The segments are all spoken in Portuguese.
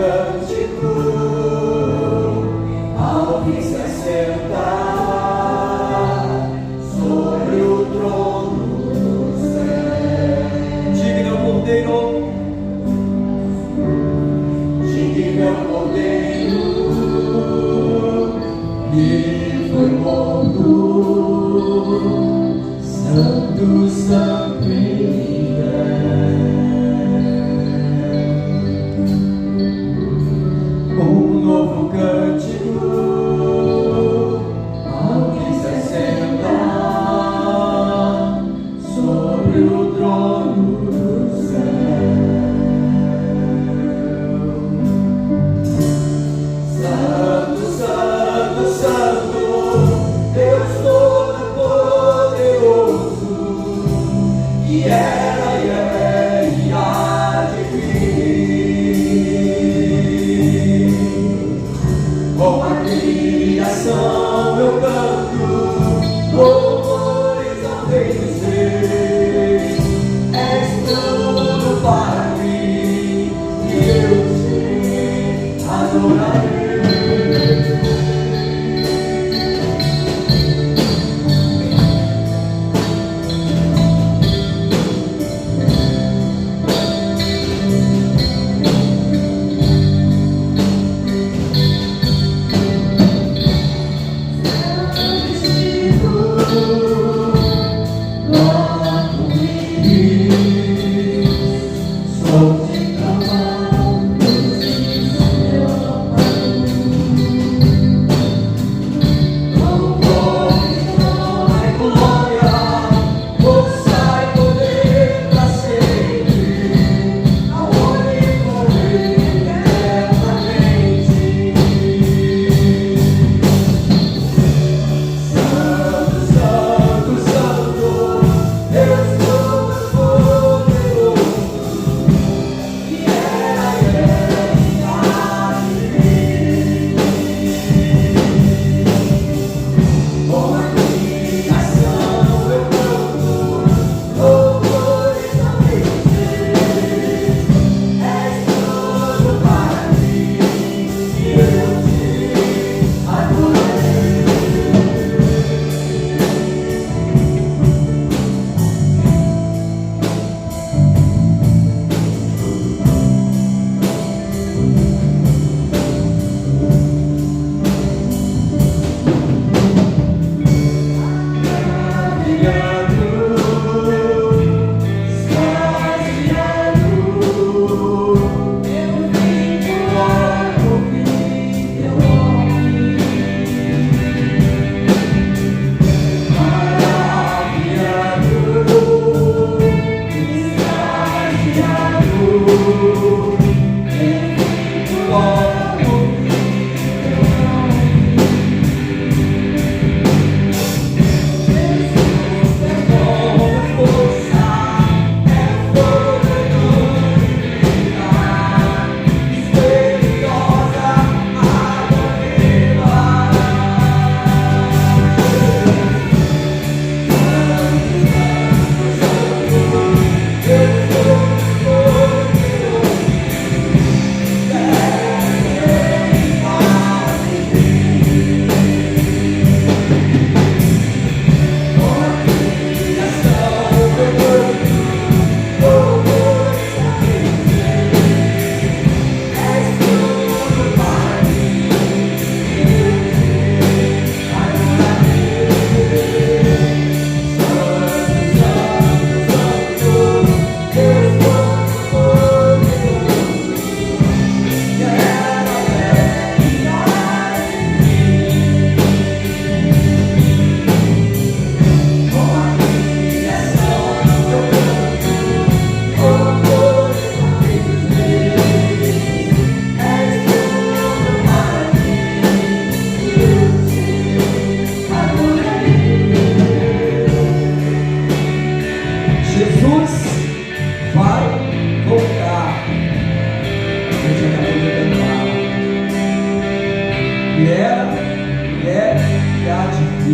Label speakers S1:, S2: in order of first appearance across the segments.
S1: cântico ao que se assentar sobre o trono do céu. Digno Cordeiro, digno Cordeiro que foi morto, santo, santo e novo cântico ao que se assentar sobre o trono do céu. Santo, santo, santo, Deus Todo-Poderoso, que era e é e há de vir. Com a criação eu canto louvores ao Rei dos Reis. És tudo para mim e eu te adorarei.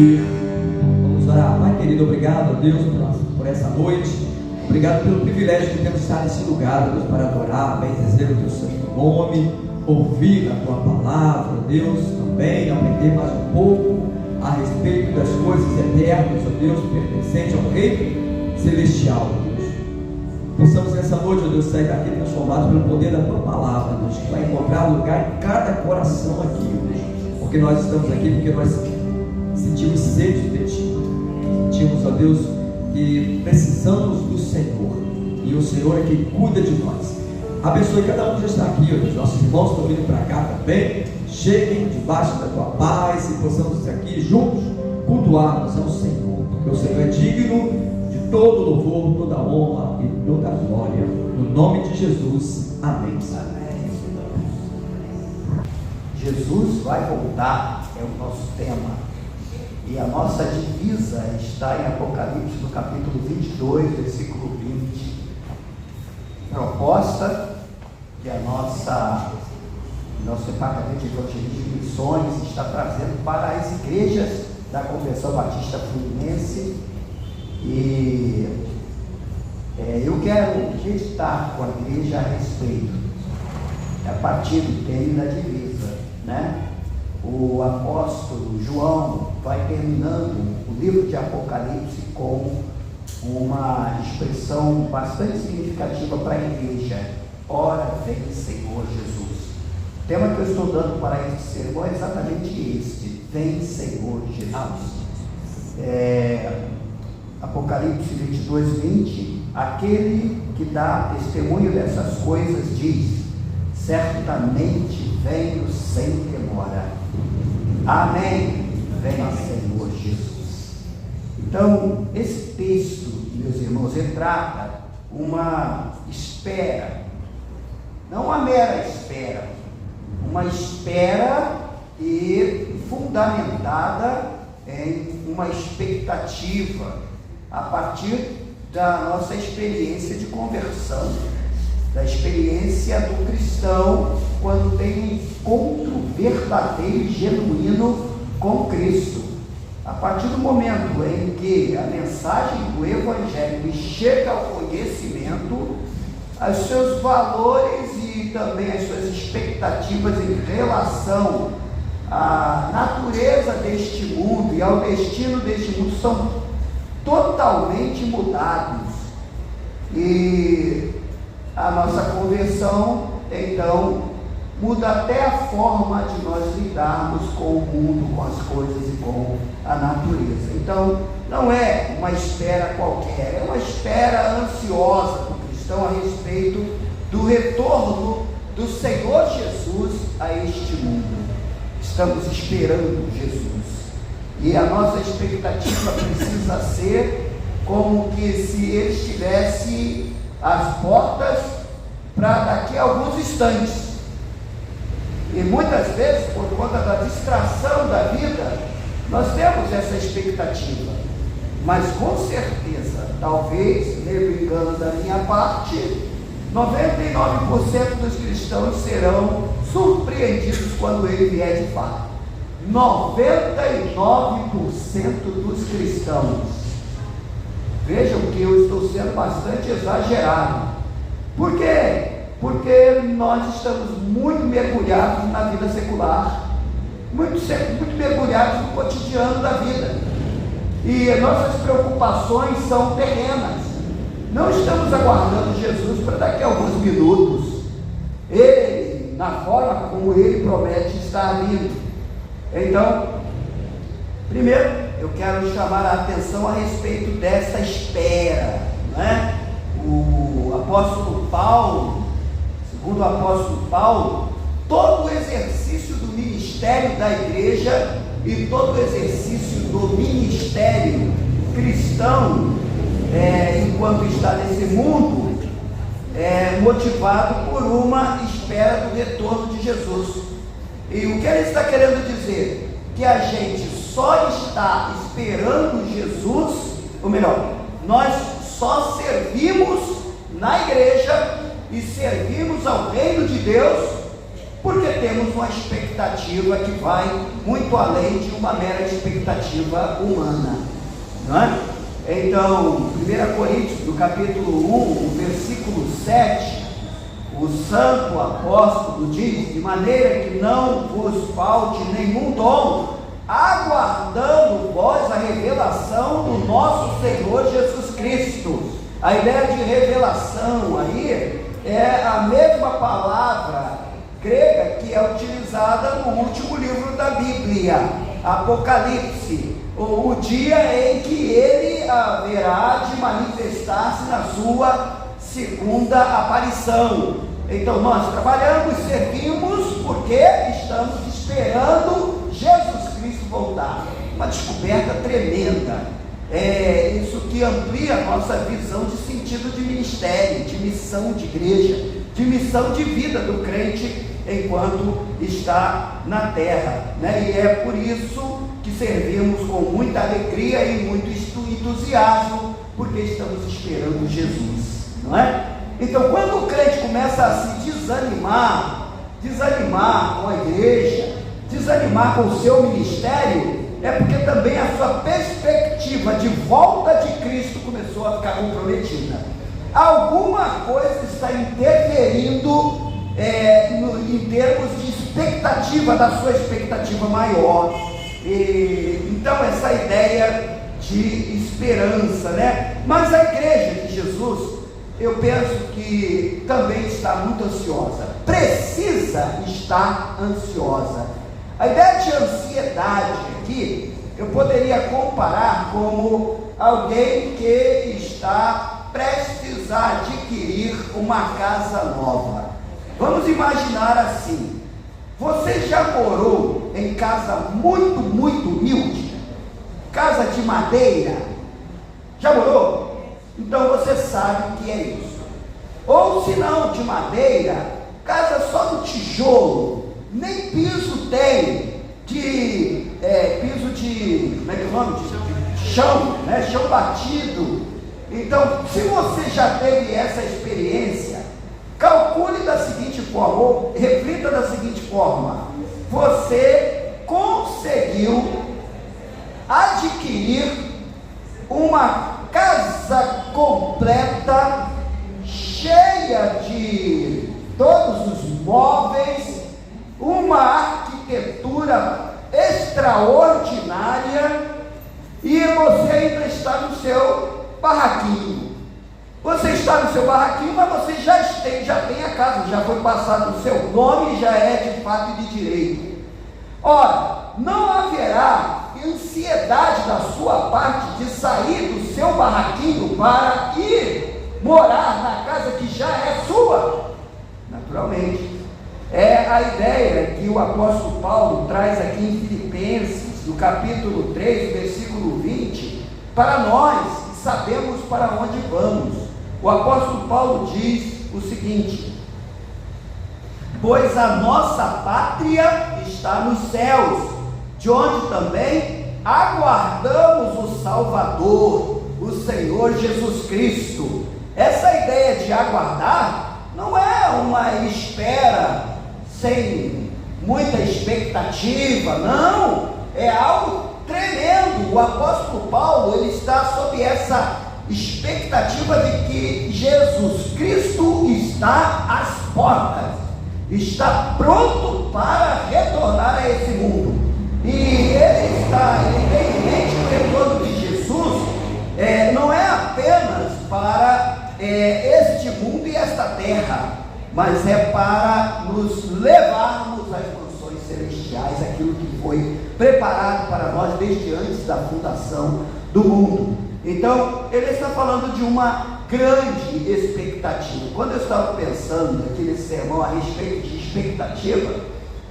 S1: Vamos orar. Pai querido, obrigado a Deus por essa noite. Obrigado pelo privilégio de termos estado nesse lugar, Deus, para adorar, bendizer o teu santo nome, ouvir a tua palavra, Deus, também aprender mais um pouco a respeito das coisas eternas, ó Deus, pertencente ao Reino Celestial, Deus. Possamos nessa noite, ó Deus, sair daqui transformados pelo poder da tua palavra, Deus, que vai encontrar lugar em cada coração aqui, Deus, porque nós estamos aqui, porque nós sentimos sede de ti, sentimos, ó Deus, que precisamos do Senhor, e o Senhor é quem cuida de nós. Abençoe cada um que já está aqui, ó Deus. Nossos irmãos estão vindo para cá também. Cheguem debaixo da tua paz e possamos aqui juntos cultuarmos ao Senhor, porque o Senhor é digno de todo louvor, toda honra e toda glória. No nome de Jesus, amém.
S2: Amém. Jesus vai voltar, é o nosso tema. E a nossa divisa está em Apocalipse, no capítulo 22, versículo 20. Proposta que nosso departamento de evangelismo e missões está trazendo para as igrejas da Convenção Batista Fluminense. E eu quero meditar com a igreja a respeito, a partir do tema da divisa, né? O apóstolo João vai terminando o livro de Apocalipse com uma expressão bastante significativa para a igreja: ora vem Senhor Jesus. O tema que eu estou dando para esse sermão é exatamente este: vem Senhor Jesus. Apocalipse 22, 20: aquele que dá testemunho dessas coisas diz: certamente venho sem demora. Amém. Venha Senhor Jesus. Então, esse texto, meus irmãos, retrata uma espera, não uma mera espera, uma espera e fundamentada em uma expectativa, a partir da nossa experiência de conversão, da experiência do cristão quando tem um encontro verdadeiro e genuíno com Cristo. A partir do momento em que a mensagem do Evangelho chega ao conhecimento, os seus valores e também as suas expectativas em relação à natureza deste mundo e ao destino deste mundo são totalmente mudados. E a nossa conversão, então, muda até a forma de nós lidarmos com o mundo, com as coisas e com a natureza. Então, não é uma espera qualquer, é uma espera ansiosa do cristão a respeito do retorno do Senhor Jesus a este mundo. Estamos esperando Jesus, e a nossa expectativa precisa ser como que se ele estivesse às portas para daqui a alguns instantes. E muitas vezes, por conta da distração da vida, nós temos essa expectativa. Mas com certeza, talvez, meio engano da minha parte, 99% dos cristãos serão surpreendidos quando ele vier de fato. 99% dos cristãos. Vejam que eu estou sendo bastante exagerado. Por quê? Porque nós estamos muito mergulhados na vida secular, muito mergulhados no cotidiano da vida, e nossas preocupações são terrenas. Não estamos aguardando Jesus para daqui a alguns minutos, ele, na forma como ele promete estar vindo. Então, primeiro, eu quero chamar a atenção a respeito dessa espera, né? O apóstolo Paulo, segundo o apóstolo Paulo, todo o exercício do ministério da igreja e todo o exercício do ministério cristão, enquanto está nesse mundo, é motivado por uma espera do retorno de Jesus. E o que ele está querendo dizer? Que a gente só está esperando Jesus, ou melhor, nós só servimos na igreja e servimos ao reino de Deus porque temos uma expectativa que vai muito além de uma mera expectativa humana, não é? Então, 1 Coríntios, no capítulo 1, no versículo 7, o santo apóstolo diz: de maneira que não vos falte nenhum dom, aguardando vós a revelação do nosso Senhor Jesus Cristo. A ideia de revelação aí é a mesma palavra grega que é utilizada no último livro da Bíblia, Apocalipse, ou o dia em que ele haverá de manifestar-se na sua segunda aparição. Então nós trabalhamos, servimos, porque estamos esperando Jesus Cristo voltar. Uma descoberta tremenda. Isso que amplia a nossa visão de sentido de ministério, de missão de igreja, de missão de vida do crente enquanto está na terra, né? E é por isso que servimos com muita alegria e muito entusiasmo, porque estamos esperando Jesus, não é? Então, quando o crente começa a se desanimar com a igreja, desanimar com o seu ministério, é porque também a sua perspectiva de volta de Cristo começou a ficar comprometida. Alguma coisa está interferindo em termos de expectativa, da sua expectativa maior. Então, essa ideia de esperança, né? Mas a igreja de Jesus, eu penso que também está muito ansiosa, precisa estar ansiosa. A ideia de ansiedade aqui, eu poderia comparar como alguém que está prestes a adquirir uma casa nova. Vamos imaginar assim: você já morou em casa muito, muito humilde? Casa de madeira? Já morou? Então você sabe o que é isso. Ou se não de madeira, casa só no tijolo, nem piso tem, piso de, como é que é o nome? De chão, né? Chão batido. Então, se você já teve essa experiência, calcule da seguinte forma, ou reflita da seguinte forma: você conseguiu adquirir uma casa completa, cheia de todos os móveis, uma arquitetura extraordinária, e você ainda está no seu barraquinho. Você está no seu barraquinho, mas você já tem a casa, já foi passado o seu nome e já é de fato e de direito. Ora, não haverá ansiedade da sua parte de sair do seu barraquinho para ir morar na casa que já é sua? Naturalmente. É a ideia que o apóstolo Paulo traz aqui em Filipenses, no capítulo 3, versículo 20, para nós que sabemos para onde vamos. O apóstolo Paulo diz o seguinte: pois a nossa pátria está nos céus, de onde também aguardamos o Salvador, o Senhor Jesus Cristo. Essa ideia de aguardar não é uma espera sem muita expectativa, não, é algo tremendo. O apóstolo Paulo, ele está sob essa expectativa de que Jesus Cristo está às portas, está pronto para retornar a esse mundo, e ele tem em mente o retorno de Jesus, não é apenas para este mundo e esta terra, mas é para nos levarmos às mansões celestiais, aquilo que foi preparado para nós desde antes da fundação do mundo. Então, ele está falando de uma grande expectativa. Quando eu estava pensando aqui nesse sermão a respeito de expectativa,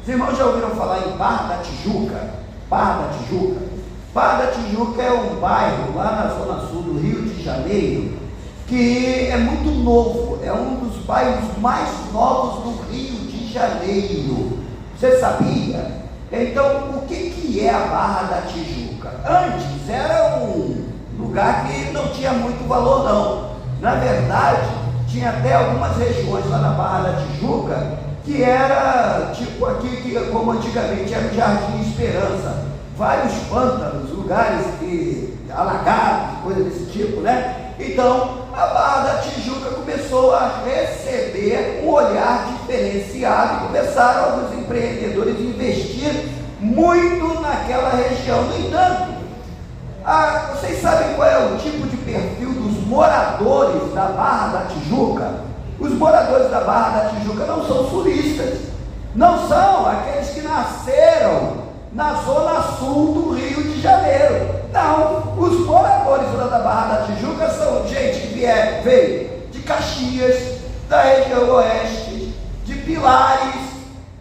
S2: os irmãos já ouviram falar em Barra da Tijuca? Barra da Tijuca? Barra da Tijuca é um bairro lá na zona sul do Rio de Janeiro, que é muito novo, é um dos bairros mais novos do Rio de Janeiro. Você sabia? Então, o que é a Barra da Tijuca? Antes era um lugar que não tinha muito valor, não. Na verdade, tinha até algumas regiões lá na Barra da Tijuca que era tipo aqui, como antigamente era o Jardim Esperança, vários pântanos, lugares que alagados, coisa desse tipo, né? Então, a Barra da Tijuca começou a receber um olhar diferenciado e começaram alguns empreendedores a investir muito naquela região. No entanto, vocês sabem qual é o tipo de perfil dos moradores da Barra da Tijuca? Os moradores da Barra da Tijuca não são sulistas, não são aqueles que nasceram na zona sul do Rio de Janeiro. Não, os moradores lá da Barra da Tijuca são gente que veio de Caxias, da região oeste, de Pilares,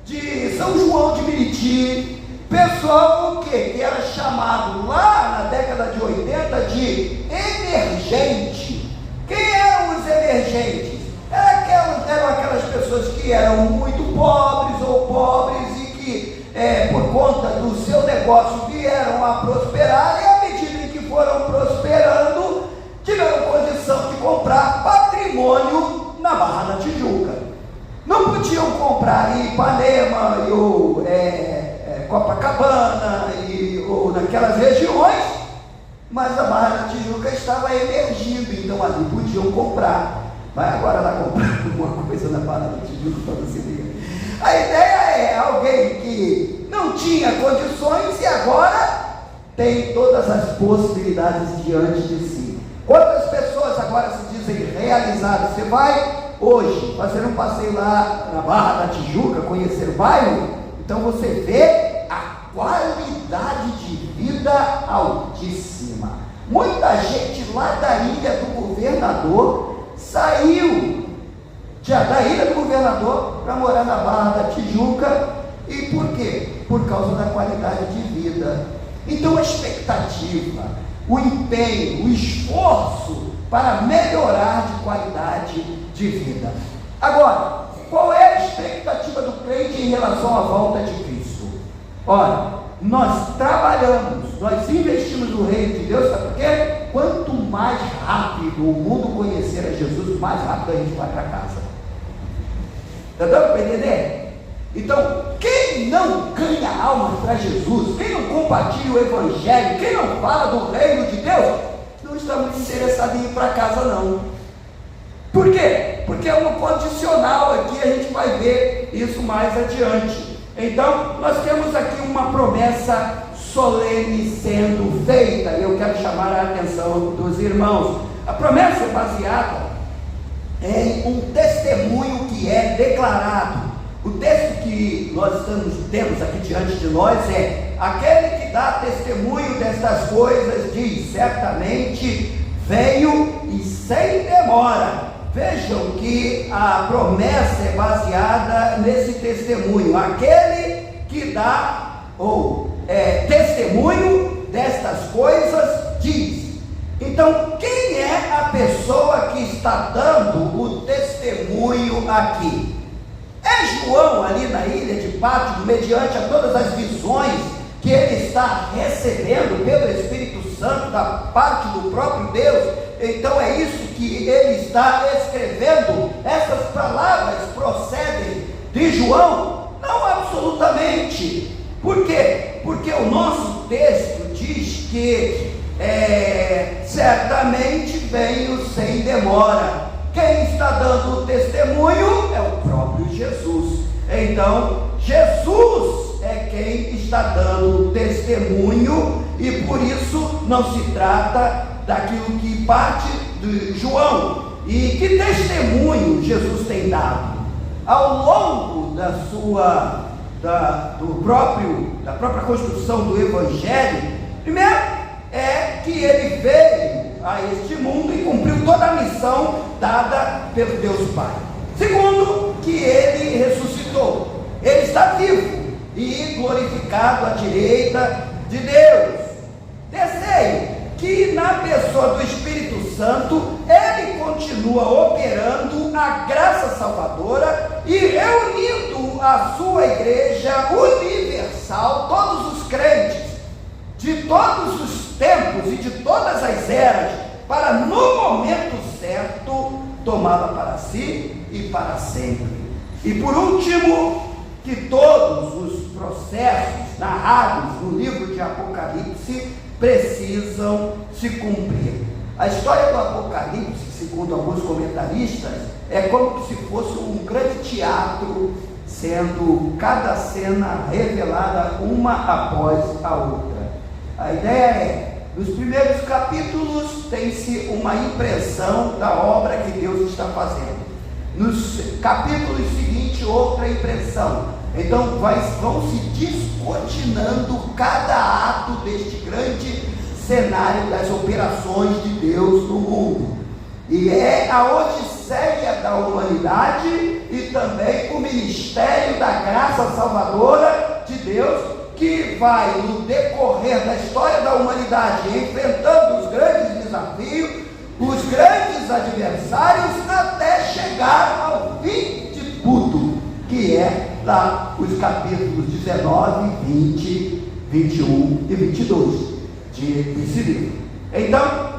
S2: de São João de Meriti, pessoal o quê? Que era chamado lá na década de 80 de emergente. Quem eram os emergentes? Eram aquelas pessoas que eram muito pobres ou pobres e que por conta do seu negócio vieram a prosperar, e à medida em que foram prosperando, tiveram condição de comprar patrimônio na Barra da Tijuca. Não podiam comprar em Ipanema ou Copacabana ou naquelas regiões, mas a Barra da Tijuca estava emergindo, então ali podiam comprar. Vai agora lá comprar alguma coisa na Barra da Tijuca para você ver. A ideia é alguém que não tinha condições e agora tem todas as possibilidades diante de si. Quantas pessoas agora se dizem realizadas? Você vai hoje fazer um passeio lá na Barra da Tijuca, conhecer o bairro, então você vê a qualidade de vida altíssima. Muita gente lá da Ilha do Governador saiu da Ilha do Governador para morar na Barra da Tijuca. E por quê? Por causa da qualidade de vida. Então a expectativa, o empenho, o esforço para melhorar de qualidade de vida. Agora, qual é a expectativa do crente em relação à volta de Cristo? Olha, nós trabalhamos, nós investimos no reino de Deus, sabe por quê? Quanto mais rápido o mundo conhecer a Jesus, mais rápido a gente vai para casa. Está dando para entender? Então, quem não ganha almas para Jesus, quem não compartilha o Evangelho, quem não fala do reino de Deus, não está muito interessado em ir para casa, não. Por quê? Porque é um condicional aqui, a gente vai ver isso mais adiante. Então, nós temos aqui uma promessa solene sendo feita, e eu quero chamar a atenção dos irmãos. A promessa é baseada em um testemunho que é declarado. O texto que nós temos aqui diante de nós é: aquele que dá testemunho destas coisas diz, certamente veio e sem demora. Vejam que a promessa é baseada nesse testemunho. Aquele que dá testemunho destas coisas diz. Então, quem é a pessoa que está dando o testemunho aqui? É João ali na ilha de Patmos, mediante a todas as visões que ele está recebendo pelo Espírito Santo da parte do próprio Deus. Então é isso que ele está escrevendo. Essas palavras procedem de João? Não, absolutamente. Por quê? Porque o nosso texto diz que certamente veio sem demora. Quem está dando o testemunho é o próprio Jesus. Então, Jesus é quem está dando o testemunho, e por isso não se trata daquilo que parte de João. E que testemunho Jesus tem dado? Ao longo da própria construção do Evangelho, primeiro é que ele veio a este mundo e cumpriu toda a missão dada pelo Deus Pai. Segundo, que ele ressuscitou. Ele está vivo e glorificado à direita de Deus. Terceiro, que na pessoa do Espírito Santo, ele continua operando a graça salvadora e reunindo a sua igreja universal, todos os crentes, de todos os tempos e de todas as eras, para no momento certo tomá-la para si e para sempre. E por último, que todos os processos narrados no livro de Apocalipse precisam se cumprir. A história do Apocalipse, segundo alguns comentaristas, é como se fosse um grande teatro, sendo cada cena revelada uma após a outra. A ideia é, nos primeiros capítulos tem-se uma impressão da obra que Deus está fazendo. Nos capítulos seguintes, outra impressão. Então vão se descortinando cada ato deste grande cenário das operações de Deus no mundo. E é a odisseia da humanidade e também o ministério da graça salvadora de Deus, que vai, no decorrer da história da humanidade, enfrentando os grandes desafios, os grandes adversários, até chegar ao fim de tudo, que é lá os capítulos 19, 20, 21 e 22 desse livro. Então,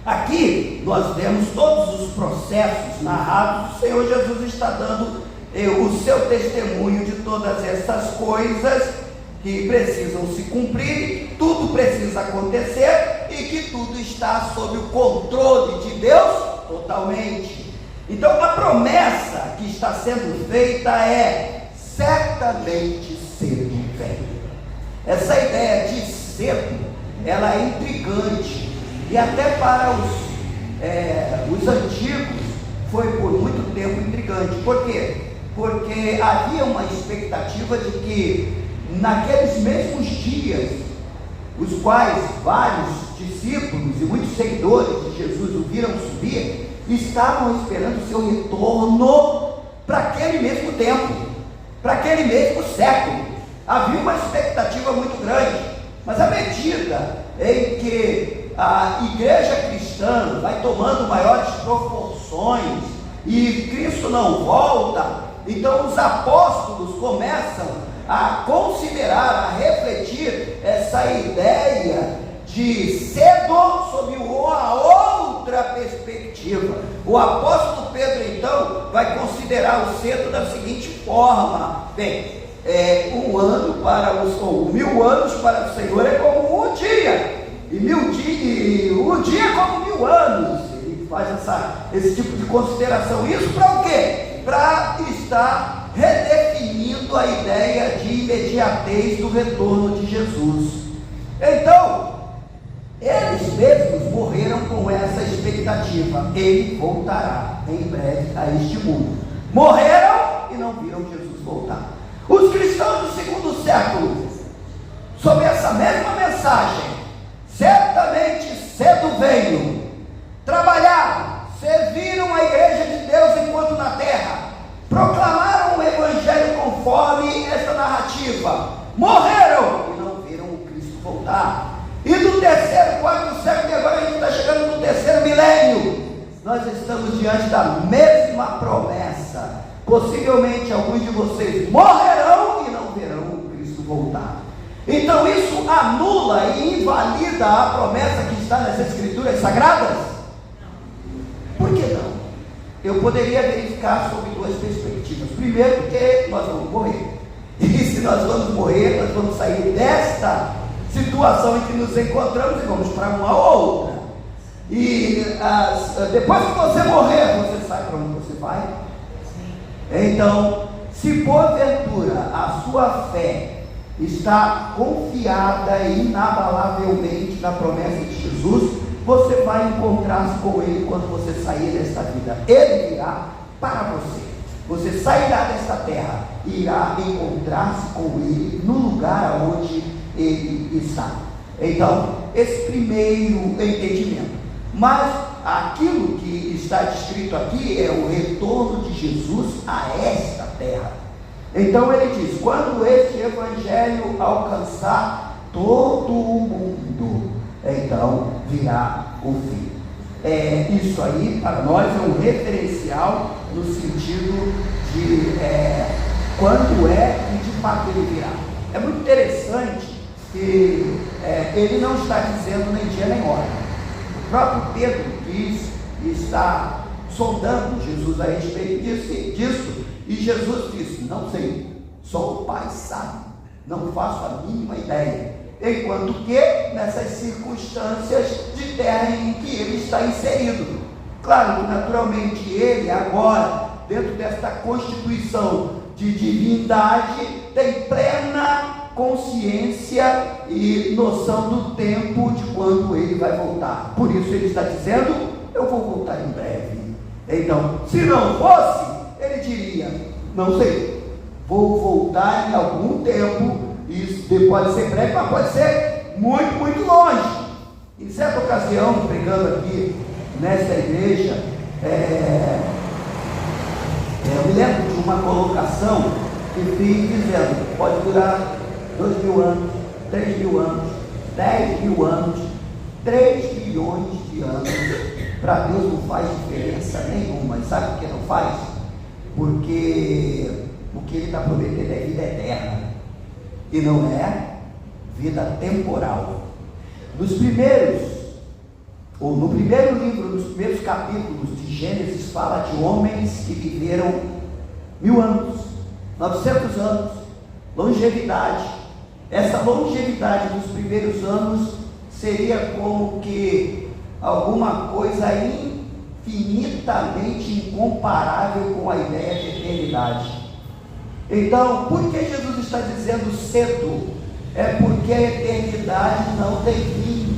S2: aqui nós vemos todos os processos narrados. O Senhor Jesus está dando o seu testemunho de todas essas coisas que precisam se cumprir, tudo precisa acontecer e que tudo está sob o controle de Deus totalmente. Então a promessa que está sendo feita é: certamente cedo vem. Essa ideia de cedo, ela é intrigante, e até para os antigos foi por muito tempo intrigante. Por quê? Porque havia uma expectativa de que naqueles mesmos dias, os quais vários discípulos e muitos seguidores de Jesus o viram subir, estavam esperando o seu retorno para aquele mesmo tempo, para aquele mesmo século. Havia uma expectativa muito grande, mas à medida em que a igreja cristã vai tomando maiores proporções e Cristo não volta, então os apóstolos começam a considerar, a refletir essa ideia de cedo sob uma outra perspectiva. O apóstolo Pedro então vai considerar o cedo da seguinte forma: bem, 1 ano para ou 1000 anos para o Senhor é como um dia, e um dia é como 1000 anos. Ele faz esse tipo de consideração. Isso para o quê? Para estar redefinindo a ideia de imediatez do retorno de Jesus. Então, eles mesmos morreram com essa expectativa: ele voltará em breve a este mundo. Morreram e não viram Jesus voltar. Os cristãos do segundo século, sob essa mesma mensagem: certamente cedo venho, trabalharam, serviram a igreja de Deus enquanto na terra, proclamaram o evangelho conforme esta narrativa, morreram e não viram o Cristo voltar. E no terceiro, quarto século, e agora a gente está chegando no terceiro milênio, nós estamos diante da mesma promessa. Possivelmente alguns de vocês morrerão e não verão o Cristo voltar. Então isso anula e invalida a promessa que está nas Escrituras Sagradas? Por que não? Eu poderia verificar sob duas perspectivas. Primeiro, porque nós vamos morrer. E se nós vamos morrer, nós vamos sair desta situação em que nos encontramos e vamos para uma outra. E depois que você morrer, você sabe para onde você vai? Então, se porventura a sua fé está confiada inabalavelmente na promessa de Jesus, você vai encontrar-se com Ele quando você sair desta vida. Ele virá para você. Você sairá desta terra e irá encontrar-se com Ele no lugar onde Ele está. Então, esse primeiro entendimento. Mas aquilo que está descrito aqui é o retorno de Jesus a esta terra. Então ele diz: quando este evangelho alcançar todo o mundo, então virá o fim. Isso aí para nós é um referencial no sentido de quando e de fato ele virá. É muito interessante que ele não está dizendo nem dia nem hora. O próprio Pedro diz e está sondando Jesus a respeito disso, e Jesus disse: não sei, só o Pai sabe, não faço a mínima ideia. enquanto que nessas circunstâncias de terra em que ele está inserido. Claro que naturalmente ele agora, dentro desta constituição de divindade, tem plena consciência e noção do tempo de quando ele vai voltar. Por isso ele está dizendo: eu vou voltar em breve. Então, se não fosse, ele diria: não sei, vou voltar em algum tempo. Isso pode ser breve, mas pode ser muito, muito longe. Em certa ocasião, pregando aqui nesta igreja, eu me lembro de uma colocação que fiz dizendo: pode durar 2.000 anos, 3.000 anos, 10.000 anos, 3 bilhões de anos. Para Deus não faz diferença nenhuma. E sabe por que não faz? Porque o que Ele está prometendo é vida eterna e não é vida temporal. No primeiro livro, nos primeiros capítulos de Gênesis, fala de homens que viveram 1000 anos, 900 anos, longevidade. Essa longevidade dos primeiros anos seria como que alguma coisa infinitamente incomparável com a ideia de eternidade. Então, por que Jesus está dizendo cedo? É porque a eternidade não tem fim.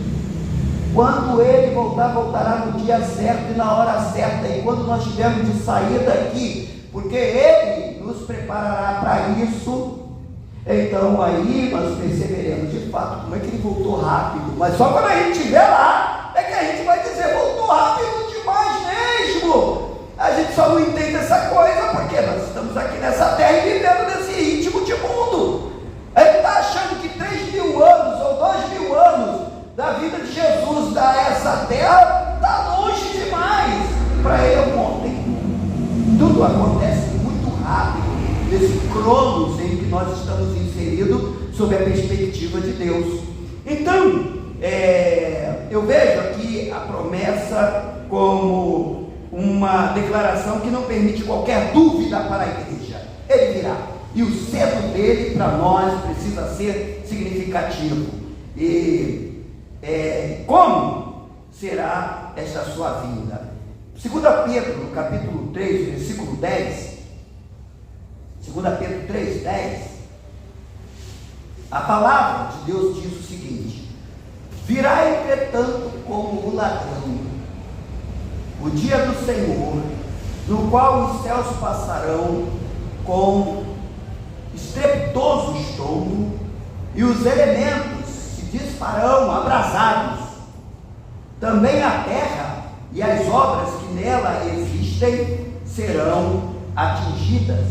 S2: Quando Ele voltar, voltará no dia certo e na hora certa. E quando nós tivermos de sair daqui, porque Ele nos preparará para isso, então aí nós perceberemos de fato como é que Ele voltou rápido. Mas só quando a gente estiver lá é que a gente vai dizer: voltou rápido demais mesmo. A gente só não entende essa coisa porque nós estamos aqui nessa terra e vivendo nesse ritmo de mundo. Ele está achando que 3.000 anos ou 2.000 anos da vida de Jesus da essa terra está longe demais. Para ele ontem tudo acontece muito rápido nesse cronos em que nós estamos inseridos sob a perspectiva de Deus. Então eu vejo aqui a promessa como uma declaração que não permite qualquer dúvida para a igreja. Ele virá, e o cedo dele para nós precisa ser significativo. E como será esta sua vinda? 2 Pedro, no capítulo 3, versículo 10, 2 Pedro 3, 10, a palavra de Deus diz o seguinte: virá entretanto como o ladrão o dia do Senhor, no qual os céus passarão com estrepitoso estrondo, e os elementos se disparão abrasados. Também a terra e as obras que nela existem serão atingidas.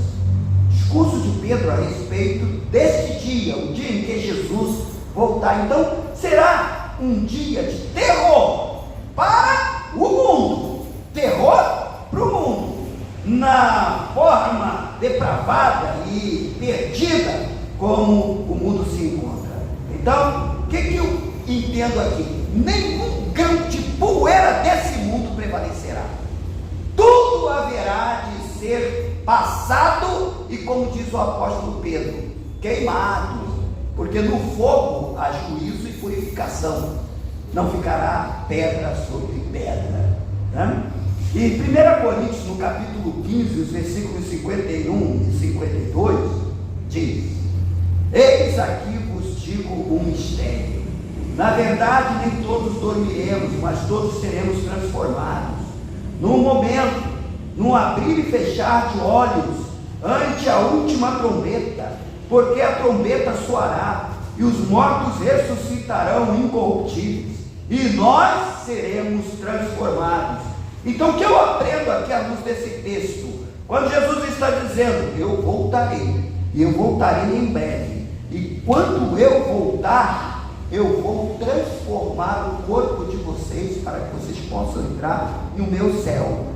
S2: Discurso de Pedro a respeito deste dia, o dia em que Jesus voltar. Então será um dia de terror para o mundo, terror para o mundo, na forma depravada e perdida como o mundo se encontra. Então, o que eu entendo aqui? Nenhum grão de poeira desse mundo prevalecerá. Tudo haverá de ser passado e, como diz o apóstolo Pedro, queimado, porque no fogo há juízo e purificação, não ficará pedra sobre pedra, né? E 1 Coríntios, no capítulo 15, os versículos 51 e 52, diz: eis aqui vos digo um mistério, na verdade nem todos dormiremos, mas todos seremos transformados, num momento, num abrir e fechar de olhos, ante a última trombeta, porque a trombeta soará, e os mortos ressuscitarão incorruptíveis, e nós seremos transformados. Então, o que eu aprendo aqui à luz desse texto? Quando Jesus está dizendo: eu voltarei, e eu voltarei em breve, e quando eu voltar, eu vou transformar o corpo de vocês, para que vocês possam entrar no meu céu.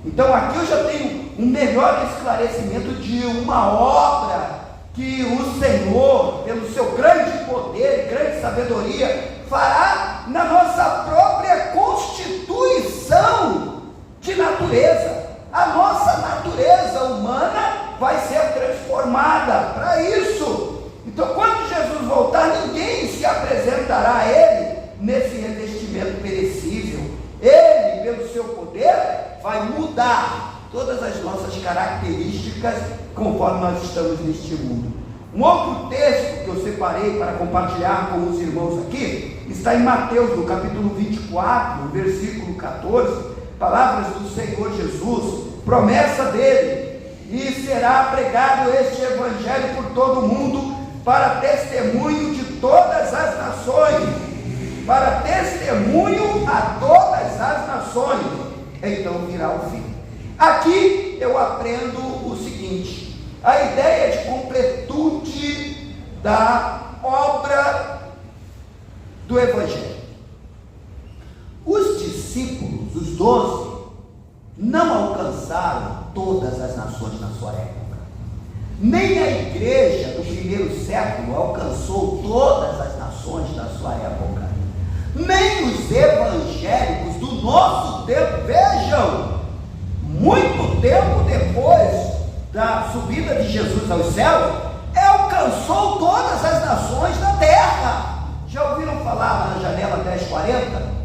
S2: Então aqui eu já tenho um melhor esclarecimento de uma obra que o Senhor, pelo seu grande poder e grande sabedoria, fará na nossa própria constituição de natureza. A nossa natureza humana vai ser transformada para isso. Então, quando Jesus voltar, ninguém se apresenta acrescentará a ele nesse revestimento perecível. Ele, pelo seu poder, vai mudar todas as nossas características conforme nós estamos neste mundo. Um outro texto que eu separei para compartilhar com os irmãos aqui, está em Mateus, no capítulo 24, versículo 14, palavras do Senhor Jesus, promessa dele: e será pregado este evangelho por todo o mundo, para testemunho de todas as nações, para testemunho a todas as nações, então virá o fim. Aqui eu aprendo o seguinte: a ideia de completude da obra do evangelho. Os discípulos, os 12, não alcançaram todas as nações na sua época. Nem a igreja do primeiro século alcançou todas as nações da sua época. Nem os evangélicos do nosso tempo, vejam, muito tempo depois da subida de Jesus aos céus, alcançou todas as nações da terra. Já ouviram falar na janela 1040?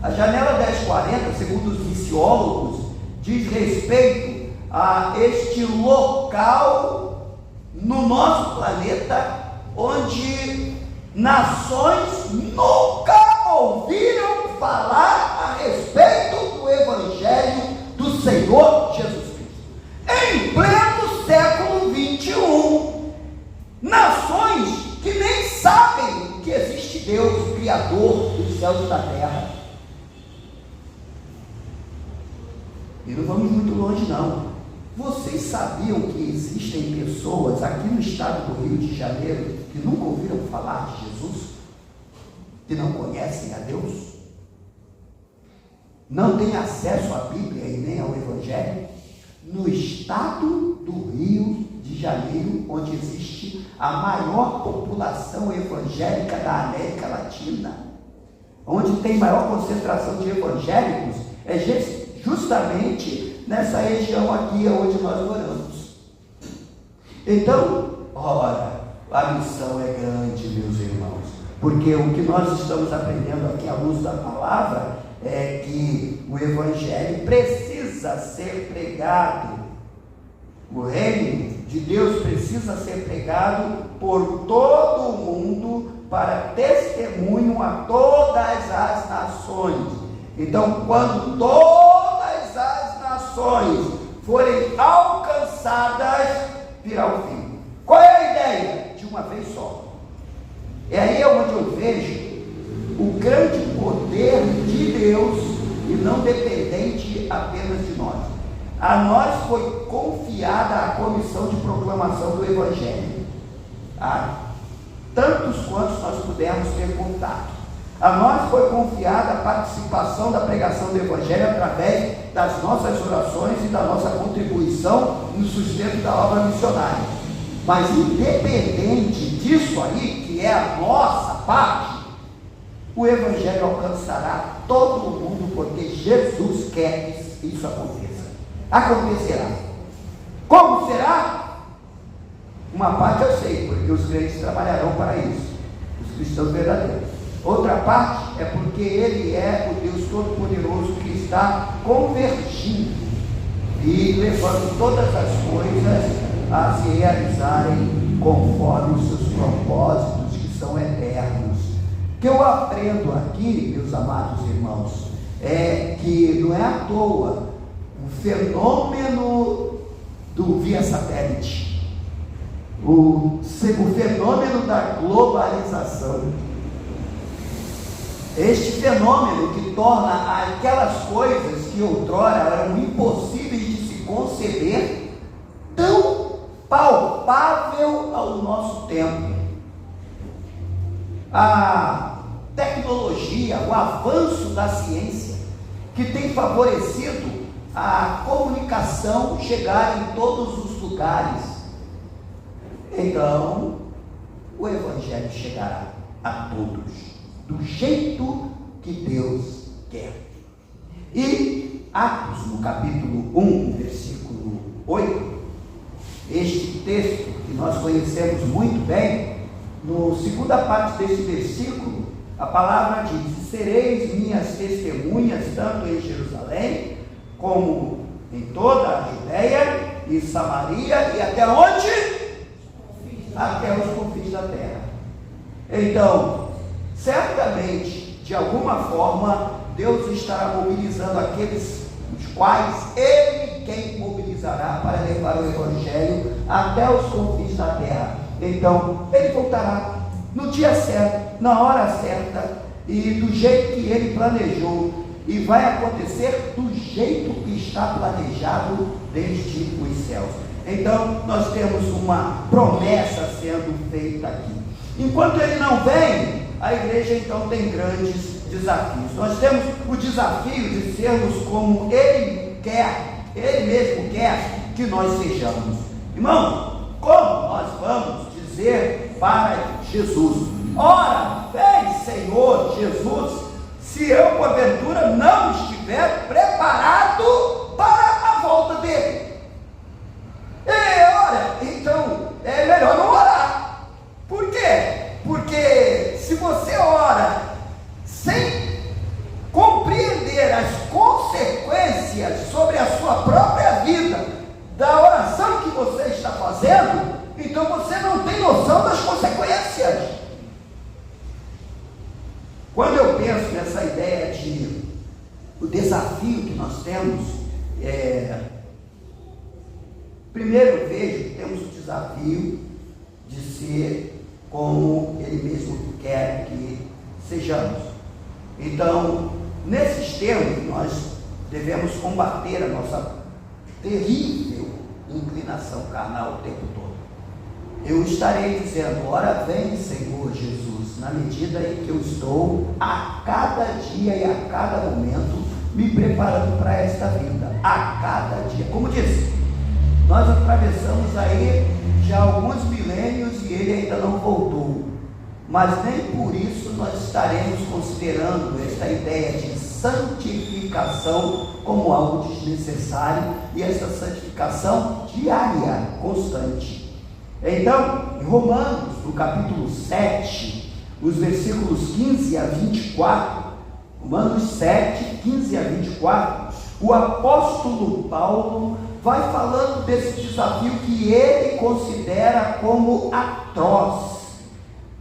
S2: A janela 1040, segundo os missiólogos, diz respeito a este local no nosso planeta onde nações nunca ouviram falar a respeito do Evangelho do Senhor Jesus Cristo. Em pleno século 21, nações que nem sabem que existe Deus, Criador dos céus e da terra. E não vamos muito longe não. Vocês sabiam que existem pessoas aqui no estado do Rio de Janeiro que nunca ouviram falar de Jesus? Que não conhecem a Deus? Não têm acesso à Bíblia e nem ao Evangelho? No estado do Rio de Janeiro, onde existe a maior população evangélica da América Latina, onde tem maior concentração de evangélicos, é justamente nessa região aqui onde nós moramos. Então, ora, a missão é grande, meus irmãos, porque o que nós estamos aprendendo aqui à luz da palavra é que o Evangelho precisa ser pregado. O reino de Deus precisa ser pregado por todo o mundo para testemunho a todas as nações. Então, quando todas as nações forem alcançadas, virá o fim. Qual é a ideia? De uma vez só. É aí onde eu vejo o grande poder de Deus e não dependente apenas de nós. A nós foi confiada a comissão de proclamação do Evangelho, a tantos quantos nós pudermos ter contato. A nós foi confiada a participação da pregação do Evangelho através das nossas orações e da nossa contribuição no sustento da obra missionária. Mas independente disso aí, que é a nossa parte, o Evangelho alcançará todo o mundo, porque Jesus quer que isso aconteça. Acontecerá. Como será? Uma parte eu sei, porque os crentes trabalharão para isso, os cristãos verdadeiros. Outra parte é porque Ele é o Deus Todo-Poderoso que está convergindo e levando todas as coisas a se realizarem conforme os seus propósitos que são eternos. O que eu aprendo aqui, meus amados irmãos, é que não é à toa o fenômeno do via satélite, o fenômeno da globalização, este fenômeno que torna aquelas coisas que outrora eram impossíveis de se conceber tão palpável ao nosso tempo. A tecnologia, o avanço da ciência, que tem favorecido a comunicação chegar em todos os lugares. Então, o Evangelho chegará a todos, do jeito que Deus quer. E Atos, no capítulo 1, versículo 8, este texto que nós conhecemos muito bem, na segunda parte desse versículo, A palavra diz: sereis minhas testemunhas, tanto em Jerusalém, como em toda a Judeia e Samaria, e até onde? Até os confins da terra. Então, certamente, de alguma forma, Deus estará mobilizando aqueles os quais Ele quem mobilizará para levar o Evangelho até os confins da terra. Então, Ele voltará no dia certo, na hora certa e do jeito que Ele planejou, e vai acontecer do jeito que está planejado desde os céus. Então, nós temos uma promessa sendo feita aqui. Enquanto Ele não vem, a igreja então tem grandes desafios. Nós temos o desafio de sermos como Ele quer, Ele mesmo quer que nós sejamos. Irmão, como nós vamos dizer para Jesus: ora, vem Senhor Jesus, se eu porventura não estiver preparado para a volta dele? Olha, então é melhor não orar. Por quê? Porque se você ora sem compreender as consequências sobre a sua própria vida da oração que você está fazendo, então você não tem noção das consequências. Quando eu penso nessa ideia de o desafio que nós temos, primeiro eu vejo que temos o desafio de ser como Ele mesmo quer que sejamos. Então, nesses termos, nós devemos combater a nossa terrível inclinação carnal o tempo todo. Eu estarei dizendo: ora, vem Senhor Jesus, na medida em que eu estou a cada dia e a cada momento me preparando para esta vida, a cada dia. Como disse, nós atravessamos aí já alguns milênios e Ele ainda não voltou, mas nem por isso nós estaremos considerando esta ideia de santificação como algo desnecessário, e essa santificação diária, constante. Então, em Romanos, no capítulo 7, os versículos 15 a 24, Romanos 7, 15 a 24, o apóstolo Paulo vai falando desse desafio que ele considera como atroz,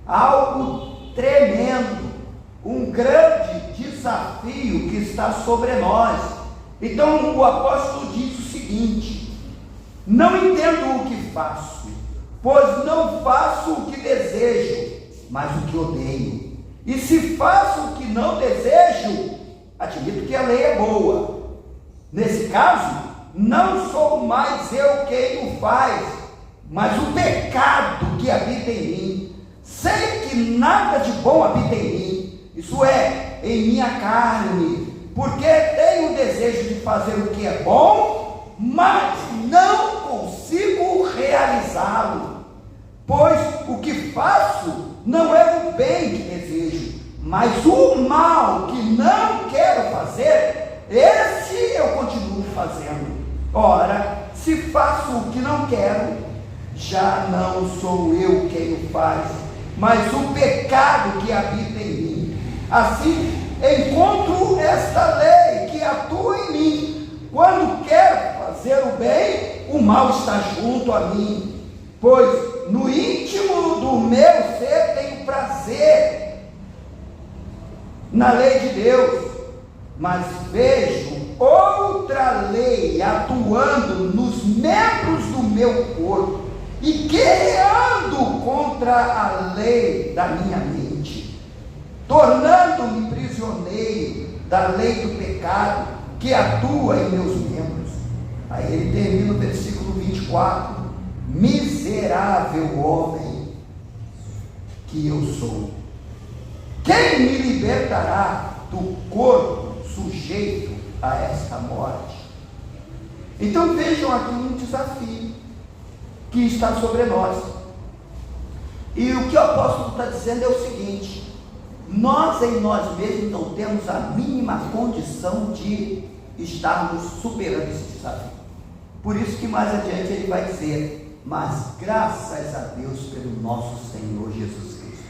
S2: algo tremendo, um grande desafio que está sobre nós. Então o apóstolo diz o seguinte: não entendo o que faço, pois não faço o que desejo, mas o que odeio. E se faço o que não desejo, admito que a lei é boa. Nesse caso, não sou mais eu quem o faz, mas o pecado que habita em mim. Sei que nada de bom habita em mim, isso é, em minha carne, porque tenho o desejo de fazer o que é bom, mas não consigo realizá-lo. Pois o que faço não é o bem que desejo, mas o mal que não quero fazer, esse eu continuo fazendo. Ora, se faço o que não quero, já não sou eu quem o faz, mas o pecado que habita em mim. Assim, encontro esta lei que atua em mim. Quando quero fazer o bem, o mal está junto a mim, pois no íntimo do meu ser tenho prazer na lei de Deus, mas vejo outra lei atuando nos membros do meu corpo e guerreando contra a lei da minha mente, tornando-me prisioneiro da lei do pecado que atua em meus membros. Aí ele termina o versículo 24: miserável homem que eu sou, quem me libertará do corpo sujeito a esta morte? Então vejam aqui um desafio que está sobre nós, e o que o apóstolo está dizendo é o seguinte: nós em nós mesmos não temos a mínima condição de estarmos superando esse desafio. Por isso que mais adiante ele vai dizer: mas graças a Deus pelo nosso Senhor Jesus Cristo,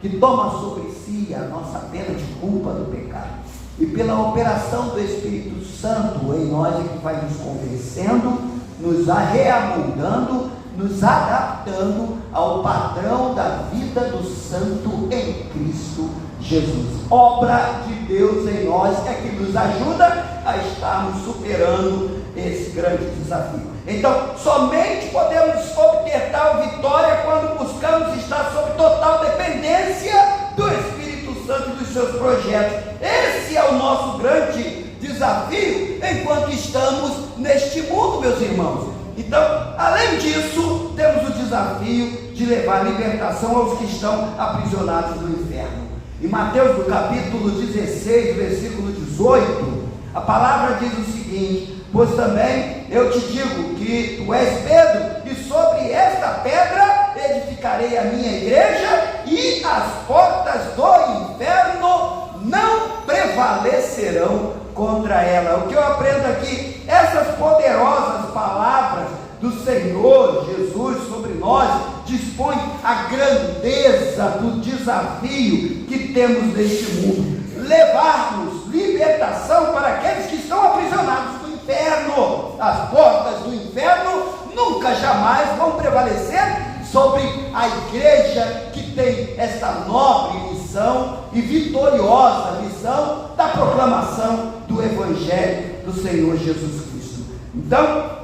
S2: que toma sobre si a nossa pena de culpa do pecado. E pela operação do Espírito Santo em nós é que vai nos convencendo, nos reamoldando, nos adaptando ao padrão da vida do santo em Cristo Jesus. Obra de Deus em nós é que nos ajuda a estarmos superando esse grande desafio. Então, somente podemos obter tal vitória quando buscamos estar sob total dependência do Espírito Santo e dos seus projetos. Esse é o nosso grande desafio enquanto estamos neste mundo, meus irmãos. Então, além disso, temos o desafio de levar libertação aos que estão aprisionados no inferno. Em Mateus, no capítulo 16, versículo 18, a palavra diz o seguinte: pois também eu te digo que tu és Pedro, e sobre esta pedra edificarei a minha igreja, e as portas do inferno não prevalecerão contra ela. O que eu aprendo aqui? Essas poderosas palavras do Senhor Jesus sobre nós dispõem a grandeza do desafio que temos neste mundo. Levar-nos libertação para aqueles que estão aprisionados no inferno. As portas do inferno nunca jamais vão prevalecer sobre a igreja que tem esta nobre missão e vitoriosa missão da proclamação do Evangelho do Senhor Jesus Cristo. Então,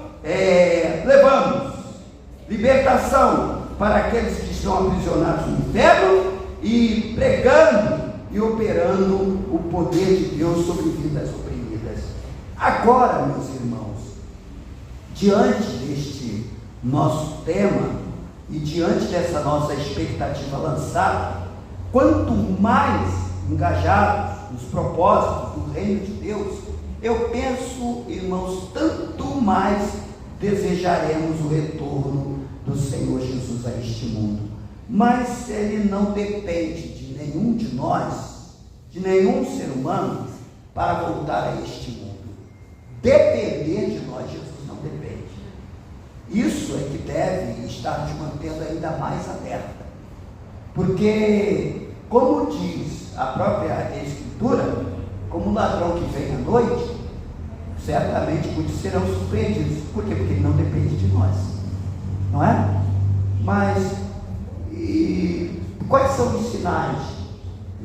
S2: levamos libertação para aqueles que estão aprisionados no inferno e pregando e operando o poder de Deus sobre vidas oprimidas. Agora, meus irmãos, diante deste nosso tema e diante dessa nossa expectativa lançada, quanto mais engajados nos propósitos do reino de Deus, eu penso, irmãos, tanto mais desejaremos o retorno do Senhor Jesus a este mundo. Mas ele não depende de nenhum de nós, de nenhum ser humano, para voltar a este mundo. Depender de nós, Jesus não depende. Isso é que deve estar nos mantendo ainda mais alerta. Porque, como diz a própria Escritura, como um ladrão que vem à noite, certamente muitos serão surpreendidos. Por quê? Porque ele não depende de nós, não é? Mas, quais são os sinais?